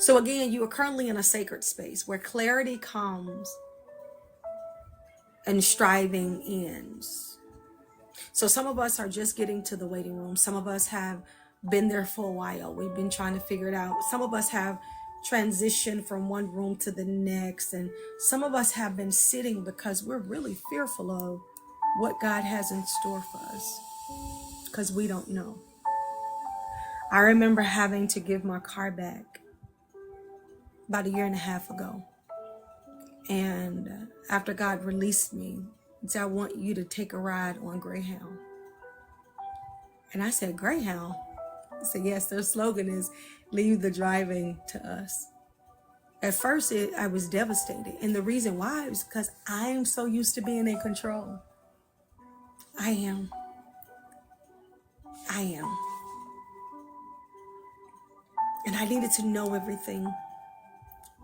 So again, you are currently in a sacred space where clarity comes and striving ends. So some of us are just getting to the waiting room. Some of us have been there for a while. We've been trying to figure it out. Some of us have transitioned from one room to the next. And some of us have been sitting because we're really fearful of what God has in store for us, because we don't know. I remember having to give my car back about 1.5 years ago. And after God released me, he said, I want you to take a ride on Greyhound. And I said, Greyhound? He said, yes, their slogan is leave the driving to us. At first, I was devastated. And the reason why is because I am so used to being in control. I am. And I needed to know everything.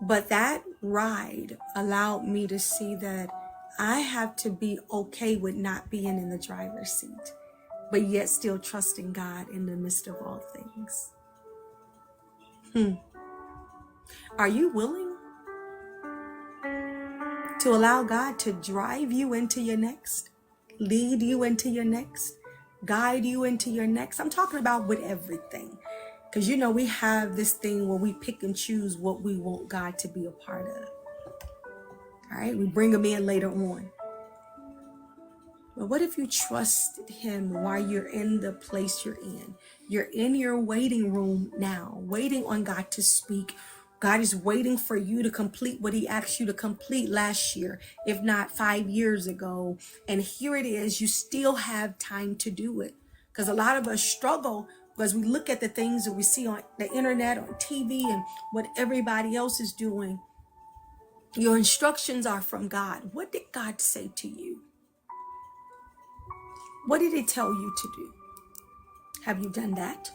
But that ride allowed me to see that I have to be okay with not being in the driver's seat, but yet still trusting God in the midst of all things. Are you willing to allow God to drive you into your next, lead you into your next, guide you into your next? I'm talking about with everything. Because, you know, we have this thing where we pick and choose what we want God to be a part of. All right, we bring him in later on. But what if you trusted him while you're in the place you're in? You're in your waiting room now, waiting on God to speak. God is waiting for you to complete what he asked you to complete last year, if not 5 years ago. And here it is, you still have time to do it. Because a lot of us struggle because we look at the things that we see on the internet, on TV, and what everybody else is doing. Your instructions are from God. What did God say to you? What did he tell you to do? Have you done that?